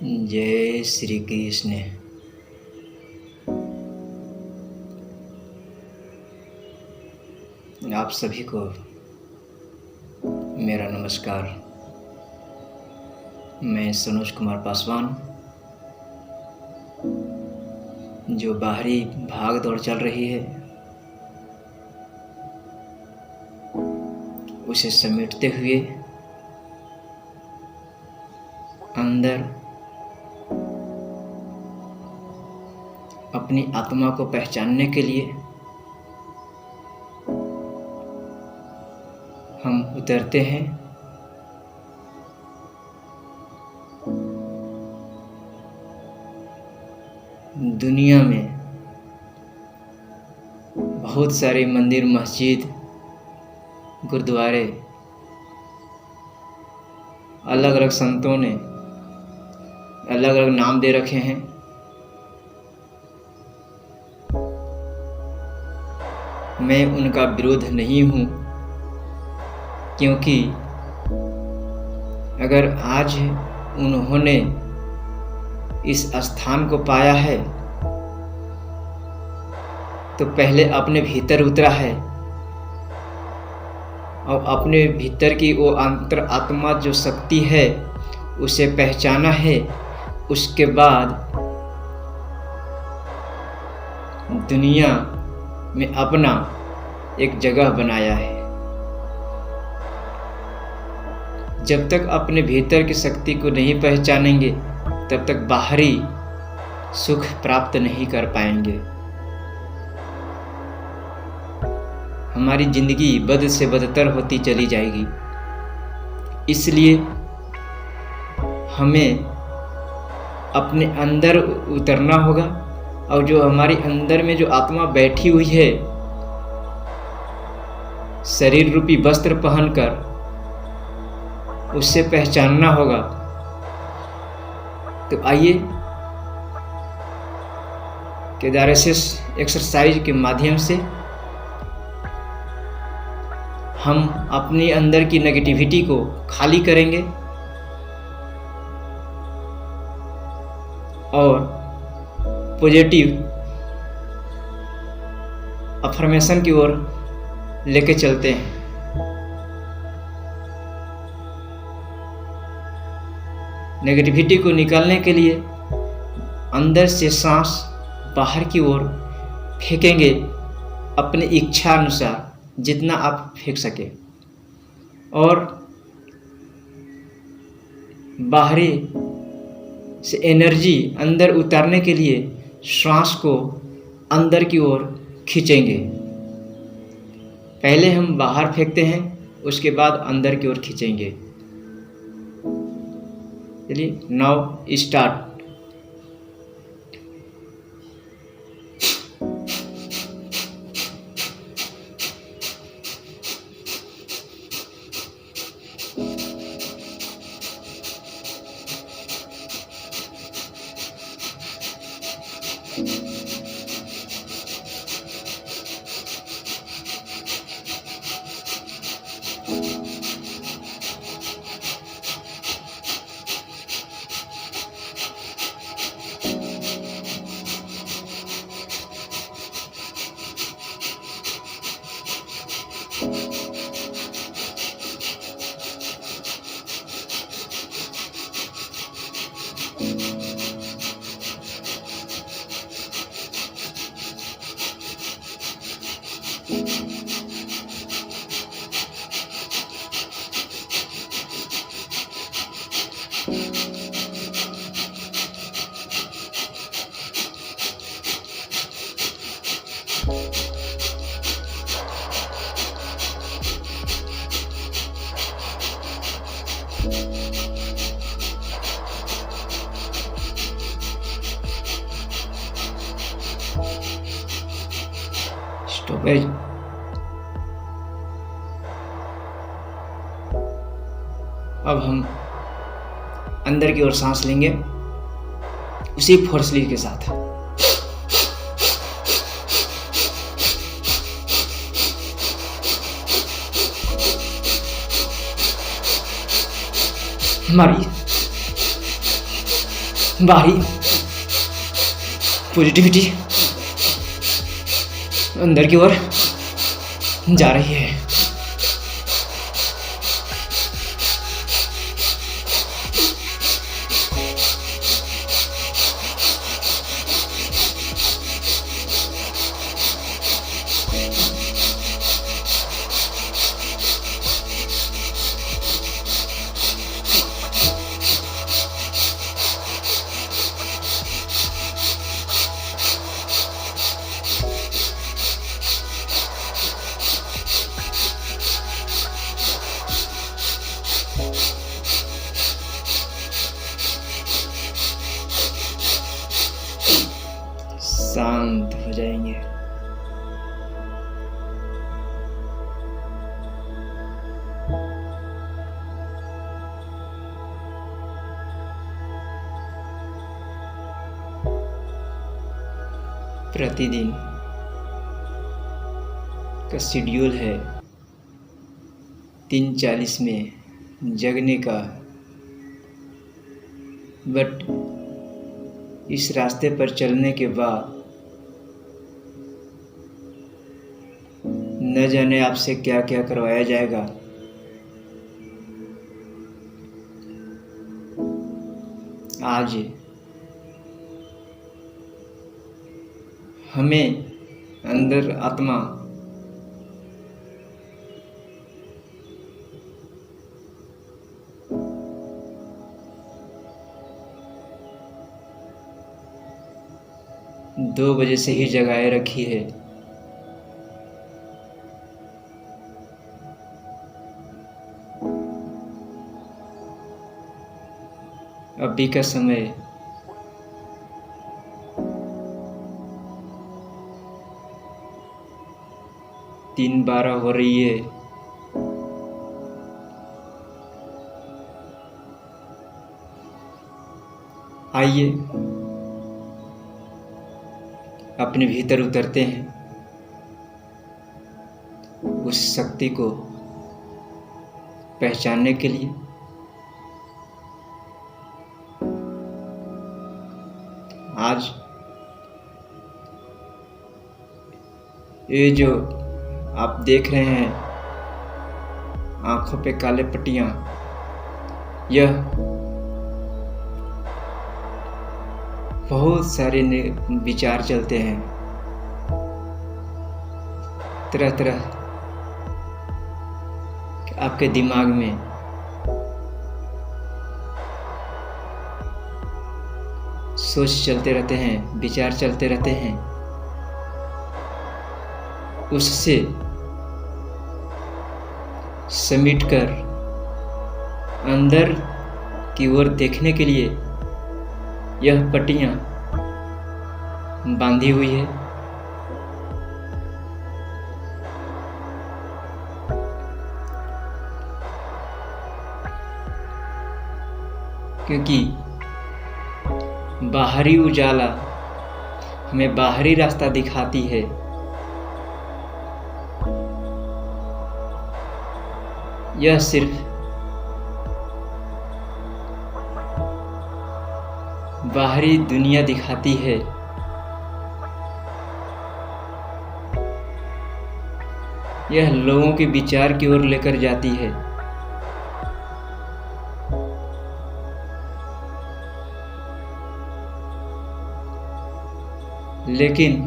जय श्री कृष्ण। आप सभी को मेरा नमस्कार। मैं सनोज कुमार पासवान, जो बाहरी भाग दौड़ चल रही है उसे समेटते हुए अंदर अपनी आत्मा को पहचानने के लिए हम उतरते हैं। दुनिया में बहुत सारे मंदिर, मस्जिद, गुरुद्वारे, अलग अलग संतों ने अलग अलग नाम दे रखे हैं। मैं उनका विरोध नहीं हूँ, क्योंकि अगर आज उन्होंने इस स्थान को पाया है तो पहले अपने भीतर उतरा है और अपने भीतर की वो अंतर आत्मा जो शक्ति है उसे पहचाना है। उसके बाद दुनिया में अपना एक जगह बनाया है। जब तक अपने भीतर की शक्ति को नहीं पहचानेंगे तब तक बाहरी सुख प्राप्त नहीं कर पाएंगे। हमारी जिंदगी बद से बदतर होती चली जाएगी। इसलिए हमें अपने अंदर उतरना होगा और जो हमारी अंदर में जो आत्मा बैठी हुई है, शरीर रूपी वस्त्र पहनकर उससे पहचानना होगा। तो आइए केदारेसिस एक्सरसाइज के माध्यम से हम अपने अंदर की नेगेटिविटी को खाली करेंगे और पॉजिटिव अफर्मेशन की ओर लेके चलते हैं। नेगेटिविटी को निकालने के लिए अंदर से सांस बाहर की ओर फेंकेंगे, अपनी इच्छा अनुसार जितना आप फेंक सके। और बाहरी से एनर्जी अंदर उतारने के लिए श्वास को अंदर की ओर खींचेंगे। पहले हम बाहर फेंकते हैं, उसके बाद अंदर की ओर खींचेंगे। चलिए, नाउ स्टार्ट। स्टॉपेज। अब हम अंदर की ओर सांस लेंगे उसी फोर्सली के साथ। हमारी बाहरी पॉजिटिविटी अंदर की ओर जा रही है। शांत हो जाएंगे। प्रतिदिन का शेड्यूल है 3:40 में जगने का, बट इस रास्ते पर चलने के बाद न जाने आपसे क्या क्या करवाया जाएगा। आज हमें अंदर आत्मा दो बजे से ही जगाए रखी है। अभी का समय 3:12 हो रही है। आइए अपने भीतर उतरते हैं, उस शक्ति को पहचानने के लिए। आज ये जो आप देख रहे हैं आंखों पे काले पट्टियां, यह बहुत सारे विचार चलते हैं, तरह तरह आपके दिमाग में। सोच चलते रहते हैं, विचार चलते रहते हैं। उससे समेट कर अंदर की ओर देखने के लिए यह पट्टियां बांधी हुई है। क्योंकि बाहरी उजाला हमें बाहरी रास्ता दिखाती है, यह सिर्फ बाहरी दुनिया दिखाती है। यह लोगों के विचार की ओर लेकर जाती है। लेकिन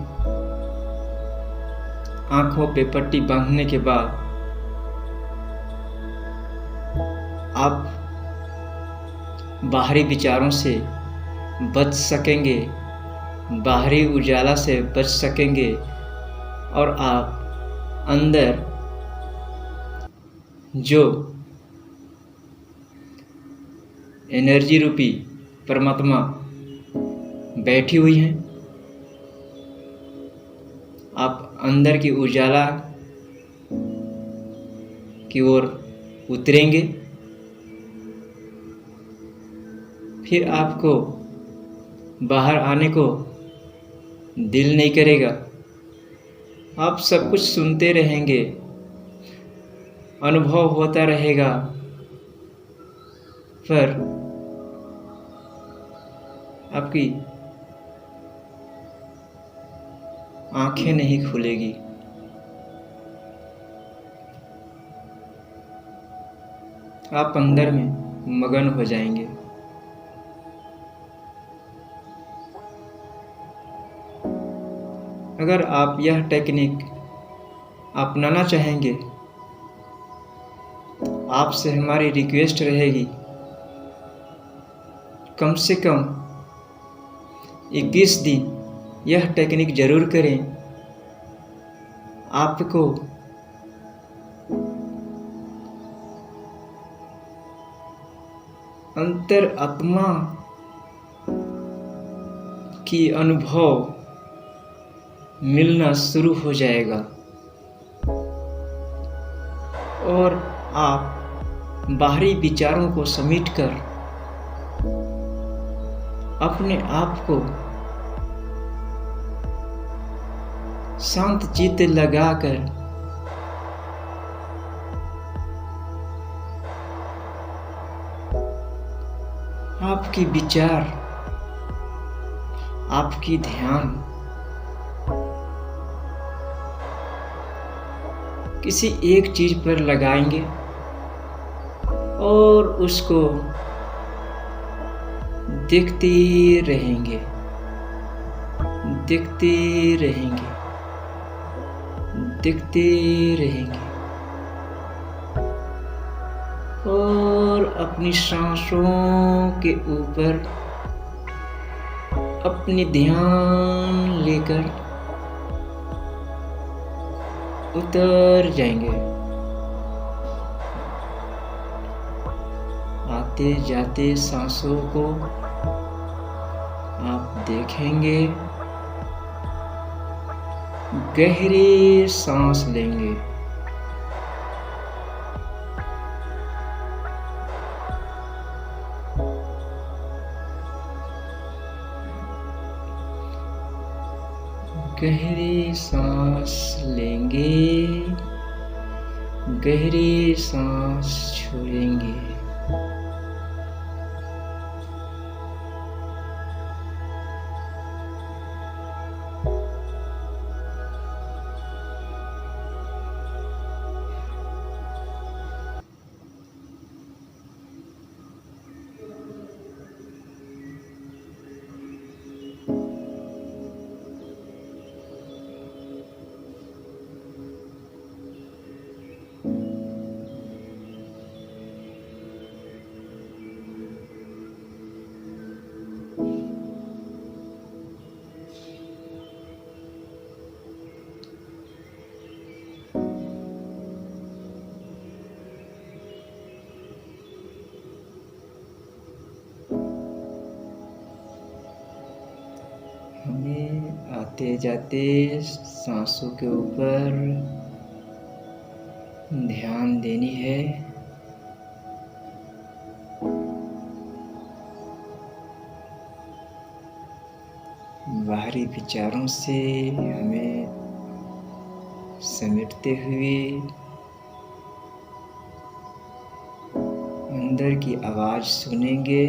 आंखों पे पट्टी बांधने के बाद आप बाहरी विचारों से बच सकेंगे, बाहरी उजाला से बच सकेंगे, और आप अंदर जो एनर्जी रूपी परमात्मा बैठी हुई है, आप अंदर की उजाला की ओर उतरेंगे। फिर आपको बाहर आने को दिल नहीं करेगा। आप सब कुछ सुनते रहेंगे, अनुभव होता रहेगा, पर आपकी आंखें नहीं खुलेगी। आप अंदर में मगन हो जाएंगे। अगर आप यह टेक्निक अपनाना चाहेंगे, आपसे हमारी रिक्वेस्ट रहेगी, कम से कम 21 दिन यह टेक्निक जरूर करें। आपको अंतर आत्मा की अनुभव मिलना शुरू हो जाएगा और आप बाहरी विचारों को समेटकर अपने आप को शांत चित्त लगाकर आपकी विचार, आपकी ध्यान किसी एक चीज पर लगाएंगे और उसको देखते रहेंगे, देखते रहेंगे, देखते रहेंगे और अपनी सांसों के ऊपर अपनी ध्यान लेकर उतर जाएंगे। आते जाते सांसों को आप देखेंगे, गहरी सांस लेंगे, गहरी सांस लेंगे, गहरी सांस छोड़ेंगे। हमें आते जाते सांसों के ऊपर ध्यान देनी है। बाहरी विचारों से हमें समेटते हुए अंदर की आवाज सुनेंगे,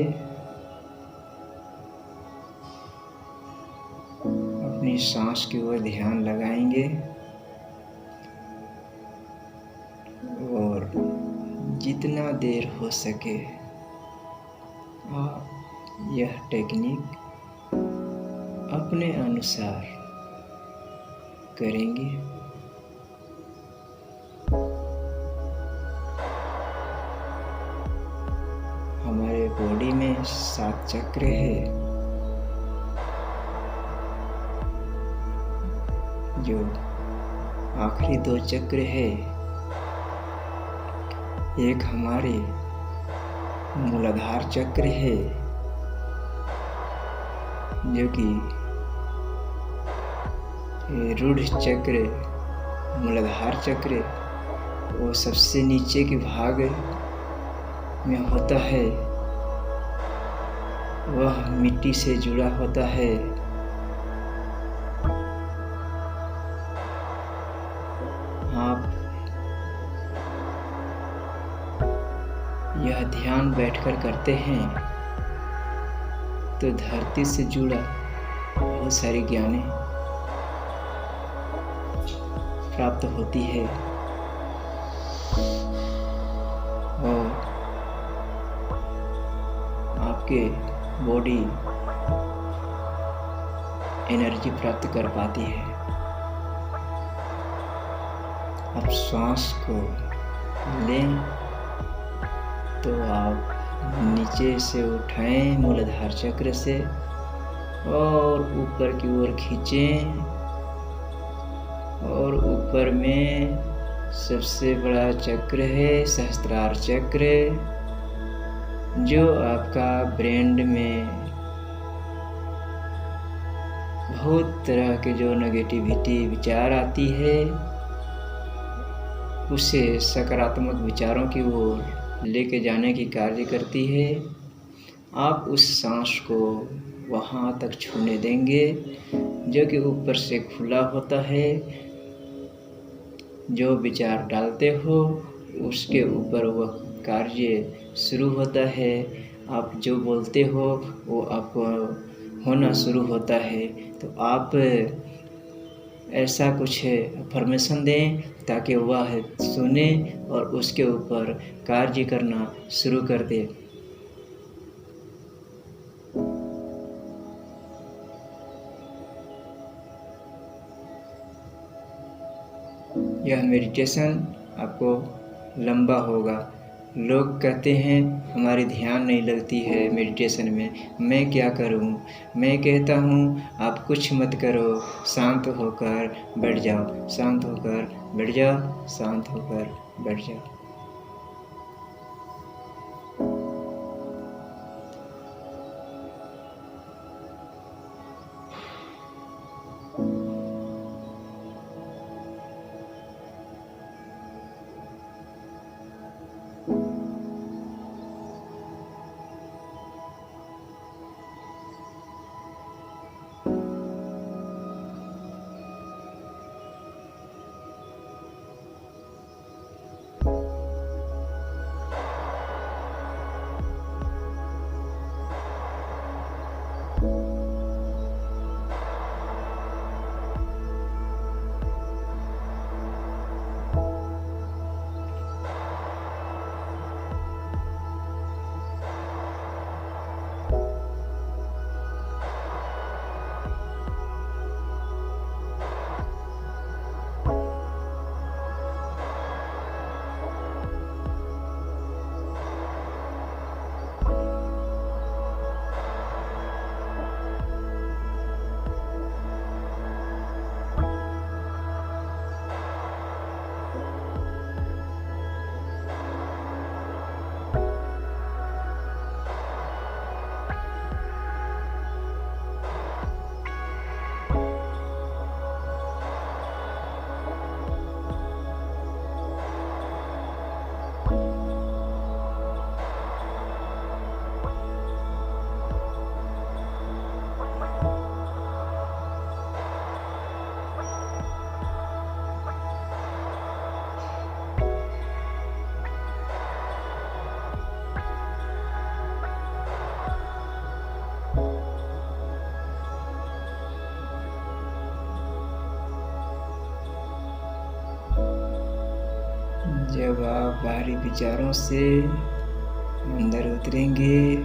अपनी सांस की ओर ध्यान लगाएंगे और जितना देर हो सके आप यह टेक्निक अपने अनुसार करेंगे। हमारे बॉडी में 7 चक्र है, जो आखिरी 2 चक्र है, एक हमारे मूलाधार चक्र है जो कि रूढ़ चक्र, मूलाधार चक्र वो सबसे नीचे के भाग में होता है। वह मिट्टी से जुड़ा होता है। आप यह ध्यान बैठकर करते हैं तो धरती से जुड़ा बहुत सारी ज्ञानें प्राप्त होती है और आपके बॉडी एनर्जी प्राप्त कर पाती है। आप श्वास को लें तो आप नीचे से उठाएं मूलाधार चक्र से और ऊपर की ओर खींचें और ऊपर में सबसे बड़ा चक्र है सहस्त्रार चक्र, जो आपका ब्रेन में बहुत तरह के जो नेगेटिविटी विचार आती है उसे सकारात्मक विचारों की ओर लेके जाने की कार्य करती है। आप उस सांस को वहाँ तक छूने देंगे जो कि ऊपर से खुला होता है। जो विचार डालते हो उसके ऊपर वह कार्य शुरू होता है। आप जो बोलते हो वो आपको होना शुरू होता है। तो आप ऐसा कुछ अफर्मेशन दें ताकि वह सुने और उसके ऊपर कार्य करना शुरू कर दे। यह मेडिटेशन आपको लंबा होगा। लोग कहते हैं हमारी ध्यान नहीं लगती है मेडिटेशन में, मैं क्या करूं? मैं कहता हूं आप कुछ मत करो, शांत होकर बैठ जाओ, शांत होकर बैठ जाओ, शांत होकर बैठ जाओ। जब आप बाहरी विचारों से अंदर उतरेंगे,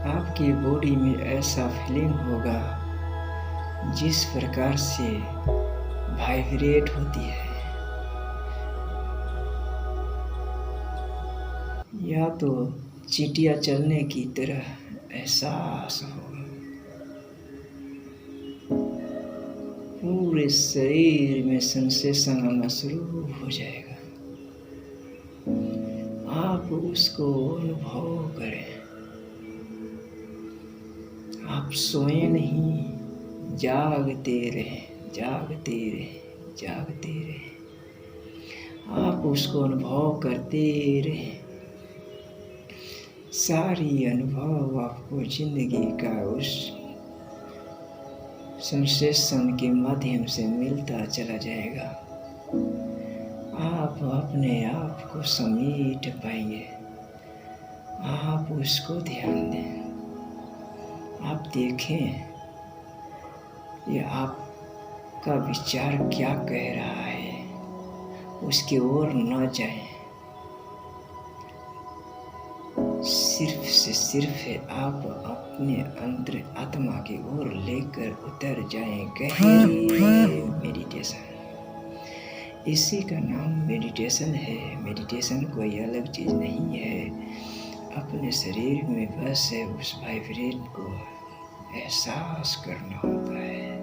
आपकी बॉडी में ऐसा फीलिंग होगा जिस प्रकार से वाइब्रेट होती है, या तो चींटियां चलने की तरह एहसास होगा। पूरे शरीर में सेंसेशन आना शुरू हो जाएगा। आप उसको अनुभव करें। आप सोए नहीं, जागते रहें, जागते रहें, जागते रहें। आप उसको अनुभव करते रहें। सारी अनुभव आपको जिंदगी का उस सेंसेशन के माध्यम से मिलता चला जाएगा। आप अपने आप को समेट पाएंगे। आप उसको ध्यान दें। आप देखें ये आपका विचार क्या कह रहा है, उसकी ओर न जाएं। सिर्फ से सिर्फ आप अपने अंतर आत्मा की ओर लेकर उतर जाएं गहरी मेडिटेशन। इसी का नाम मेडिटेशन है। मेडिटेशन कोई अलग चीज़ नहीं है। अपने शरीर में बस उस वाइब्रेट को एहसास करना होता है।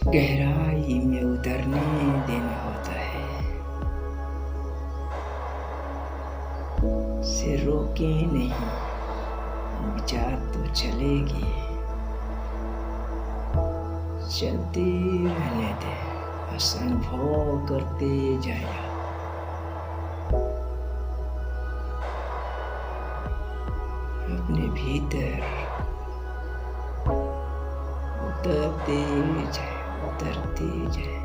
गहराई में उतरने देना होता है। से रोके नहीं, विचार तो चलेगी, चलते रहने दे, बस अनुभव करते जाया। अपने भीतर उतरते जाए, उतरते जाए,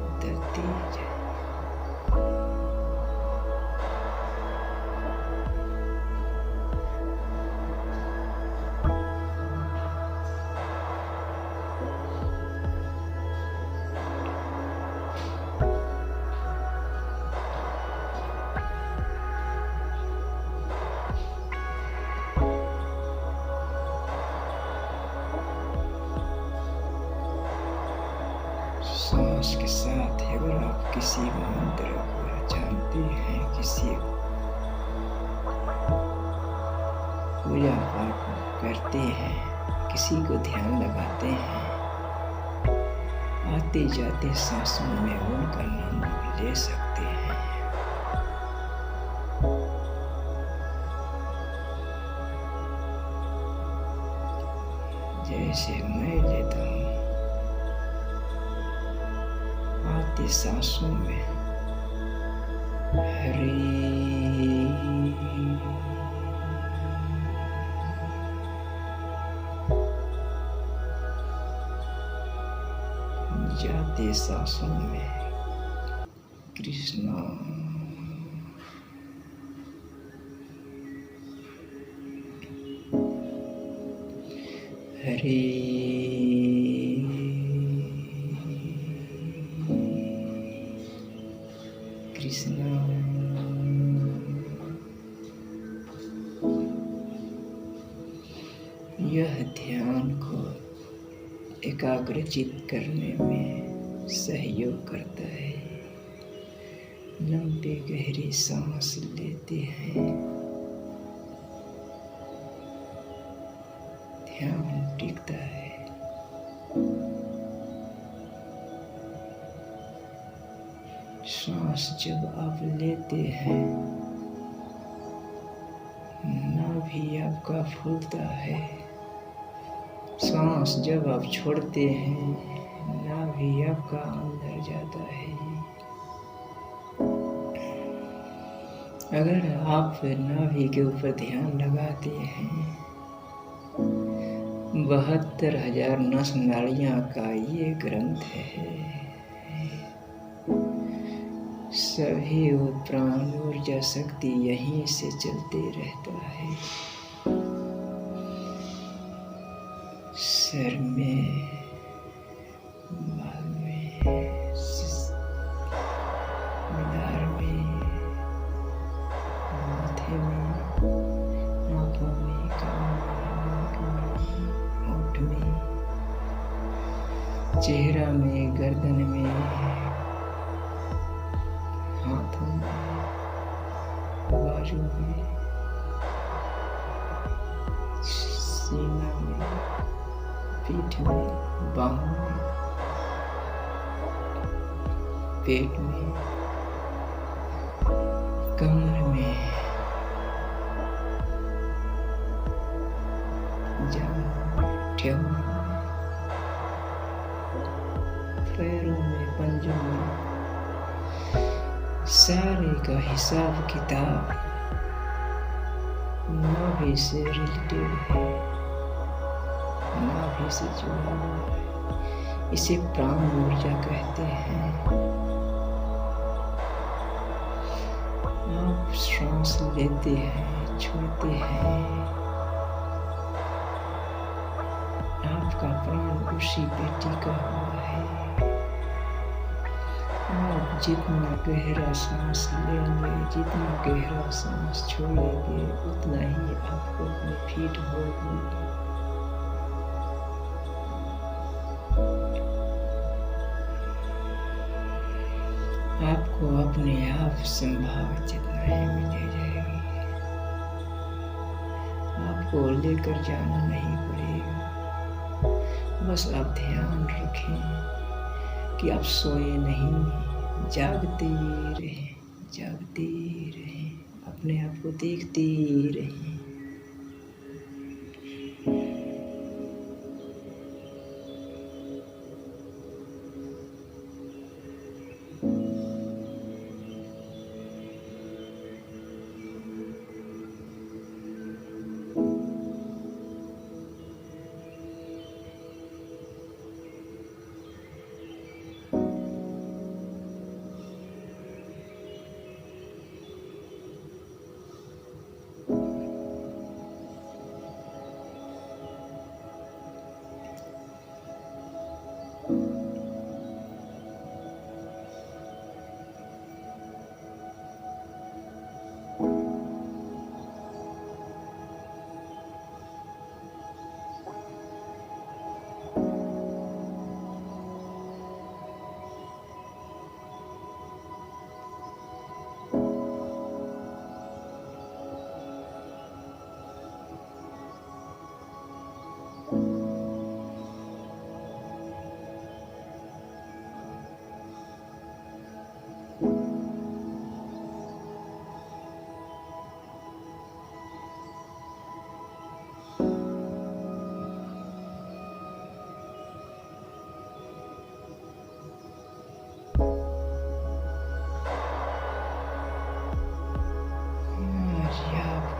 उतरते जाए। सांस के साथ अगर आप किसी मंत्र को जानते हैं, किसी पूजा पाठ करते हैं, किसी को ध्यान लगाते हैं, आते जाते सांसों में उनका नाम ले सकते हैं। जैसे मैं लेता हूँ, आते सांसों में हरे, जाते सांसों में कृष्णा, हरे कृष्णा। यह ध्यान को एकाग्रचित करने में सहयोग करता है। लंबी गहरी सांस लेते हैं, ध्यान टिकता है। सांस जब आप लेते हैं, नाभि आपका फूलता है। सांस जब आप छोड़ते हैं, नाभि आपका अंदर जाता है। अगर आप नाभि के ऊपर ध्यान लगाते हैं, 72,000 नस नाड़ियाँ का ये ग्रंथ है। सभी वो प्राण ऊर्जा शक्ति यहीं से चलते रहता है। सर में, बाल में, मीनार में, माथे में, आँखों में, कान में, नाक में, होंठ में, चेहरा में, गर्दन में, हाथों में, बाजू में, सीना में, पीठ में, बाहों में, पेट में, कमर में, जांघों में, ठेहुओं में, पैरों में, पंजों में, सारे का हिसाब किताब नाभि से रिलेटेड है, नाभि से जुड़ा हुआ है। इसे प्राण ऊर्जा कहते हैं। आप सांस लेते हैं, छोड़ते हैं, आपका प्राण उसी पे टिका हुआ है। आप जितना गहरा सांस लेंगे, जितना गहरा सांस छोड़ेंगे, उतना ही आपको अपने फीट होगी। आपको अपने आप संभाव चेतनाएं मिल जाएगी। आपको लेकर जाना नहीं पड़ेगा। बस आप ध्यान रखें कि आप सोए नहीं, जागते रहें, जागते रहें, अपने आप को देखते रहें।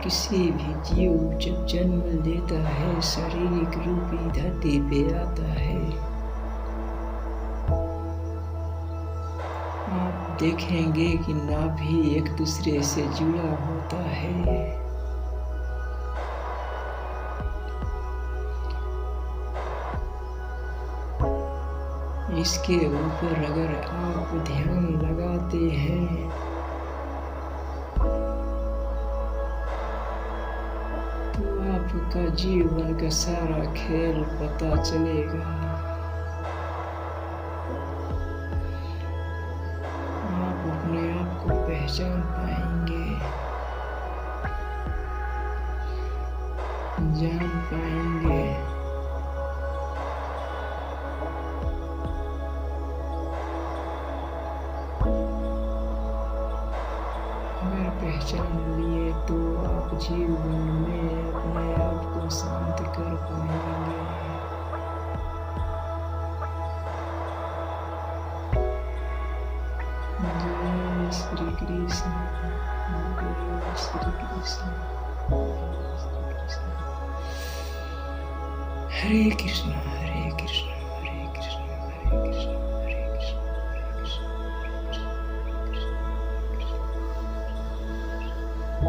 किसी भी जीव जब जन्म लेता है, शारीरिक रूपी धरती पे आता है, आप देखेंगे कि नाभि एक दूसरे से जुड़ा होता है। इसके ऊपर अगर आप ध्यान लगाते हैं आपका जीवन का सारा खेल पता चलेगा। आप अपने आप को पहचान पाएंगे, जान पाएंगे। अगर पहचान लिए तो आप जीवन में अपने आप को शांत कर पाएंगे। जय श्री कृष्ण, जय श्री कृष्ण, हरे कृष्ण, हरे कृष्ण, हरे कृष्ण, हरे कृष्ण, हरे कृष्ण, हरे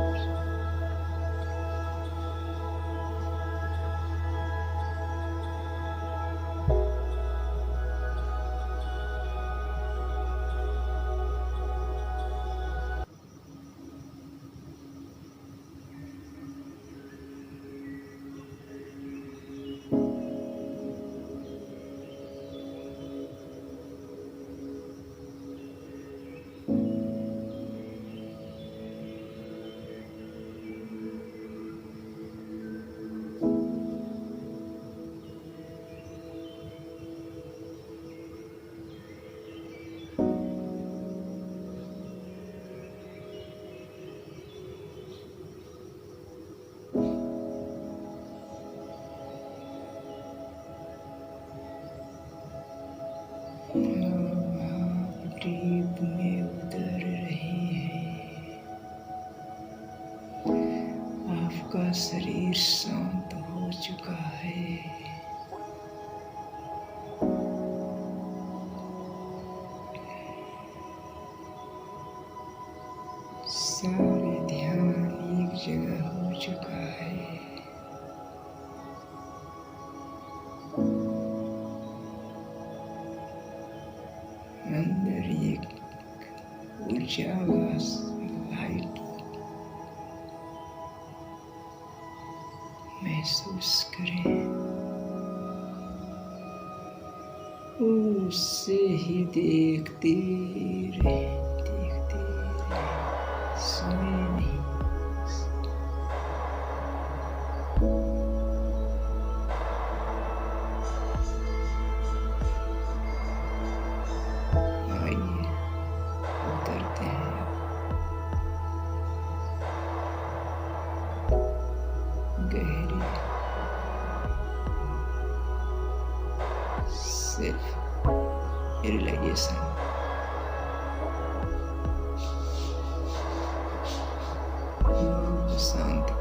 कृष्ण, डीप में उतर रहे हैं। आपका शरीर शांत हो चुका है। सारे एक उजाला लाइट महसूस करें, उससे ही देखते रहे, सोए नहीं। आइए उतरते हैं गहरी सेल्फ रियलाइजेशन। शांति